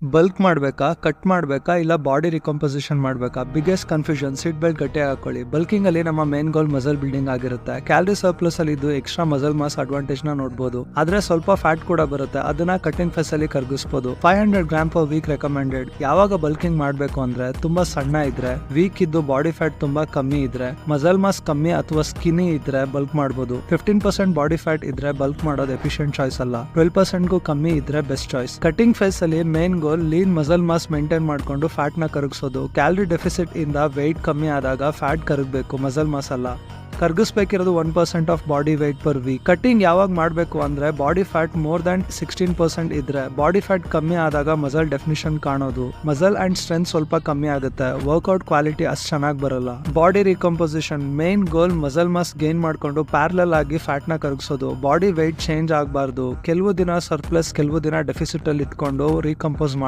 Bulk ಮಾಡಬೇಕಾ, cut ಮಾಡಬೇಕಾ, ಇಲ್ಲ ಬಾಡಿ ರಿಕಂಪೋಸಿಷನ್ ಮಾಡಬೇಕಾ? Biggest confusion. ಸೀಟ್ ಬೆಲ್ಟ್ ಗಟ್ಟಿ ಹಾಕೊಳ್ಳಿ. ಬಲ್ಕಿಂಗ್ ಅಲ್ಲಿ ನಮ್ಮ ಮೇನ್ ಗೋಲ್ ಮಸಲ್ ಬಿಲ್ಡಿಂಗ್ ಆಗಿರುತ್ತೆ. ಕ್ಯಾಲರಿ ಸರ್ಪ್ಲಸ್ ಅಲ್ಲಿ ಇದು ಎಕ್ಸ್ಟ್ರಾ ಮಸಲ್ ಮಾಸ್ ಅಡ್ವಾಂಟೇಜ್ ನ ನೋಡಬಹುದು. ಆದ್ರೆ ಸ್ವಲ್ಪ ಫ್ಯಾಟ್ ಕೂಡ ಬರುತ್ತೆ, ಅದನ್ನ ಕಟಿಂಗ್ ಫೇಸ್ ಅಲ್ಲಿ ಕರಗಿಸಬಹುದು. 500 ಗ್ರಾಮ್ ಪರ್ ವೀಕ್ ರೆಕಮೆಂಡೆಡ್. ಯಾವಾಗ ಬಲ್ಕಿಂಗ್ ಮಾಡಬೇಕು ಅಂದ್ರೆ ತುಂಬಾ ಸಣ್ಣ ಇದ್ರೆ, ವೀಕ್ ಇದ್ದು ಬಾಡಿ ಫ್ಯಾಟ್ ತುಂಬಾ ಕಮ್ಮಿ ಇದ್ರೆ, ಮಸಲ್ ಮಾಸ್ ಕಮ್ಮಿ ಅಥವಾ ಸ್ಕಿನಿ ಇದ್ರೆ ಬಲ್ಕ್ ಮಾಡಬಹುದು. 15% ಬಾಡಿ ಫ್ಯಾಟ್ ಇದ್ರೆ ಬಲ್ಕ್ ಮಾಡೋದು ಎಫಿಷಿಯಂಟ್ ಚಾಯ್ಸ್ ಅಲ್ಲ. 12% ಗೂ ಕಮ್ಮಿ ಇದ್ರೆ ಬೆಸ್ಟ್ ಚಾಯ್ಸ್. ಕಟಿಂಗ್ ಫೇಸ್ ಅಲ್ಲಿ main lean muscle mass maintain ಮಾಡ್ಕೊಂಡು ಫ್ಯಾಟ್ ನ ಕರಗಿಸೋದು. ಕ್ಯಾಲರಿ ಡೆಫಿಸಿಟ್ ಇಂದ ವೆಯ್ಟ್ ಕಮ್ಮಿ ಆದಾಗ ಫ್ಯಾಟ್ ಕರಗಬೇಕು, ಮಸಲ್ ಮಾಸ್ ಅಲ್ಲ. ಕರಗಿಸ್ಬೇಕಿರೋದು 1% of body weight per week. Cutting ಯಾವಾಗ ಮಾಡಬೇಕು ಅಂದ್ರೆ ಬಾಡಿ ಫ್ಯಾಟ್ ಮೋರ್ ದನ್ 16% ಇದ್ರೆ. ಬಾಡಿ ಫ್ಯಾಟ್ ಕಮ್ಮಿ ಆದಾಗ ಮಸಲ್ ಡೆಫಿನಿಷನ್ ಕಾಣೋದು, ಮಸಲ್ ಅಂಡ್ ಸ್ಟ್ರೆಂತ್ ಸ್ವಲ್ಪ ಕಮ್ಮಿ ಆಗುತ್ತೆ, ವರ್ಕೌಟ್ ಕ್ವಾಲಿಟಿ ಅಷ್ಟು ಚೆನ್ನಾಗಿ ಬರಲ್ಲ. Body recomposition main goal muscle mass gain ಮಾಡ್ಕೊಂಡು ಪ್ಯಾರಲಲ್ ಆಗಿ ಫ್ಯಾಟ್ ನ ಕರಗಿಸೋದು. ಬಾಡಿ ವೆಯ್ಟ್ ಚೇಂಜ್ ಆಗಬಾರ್ದು. ಕೆಲವು ದಿನ ಸರ್ಪ್ಲಸ್, ಕೆಲವು ದಿನ ಡೆಫಿಸಿಟ್ ಅಲ್ಲಿ ಇಟ್ಕೊಂಡು ರೀಕಂಪೋಸ್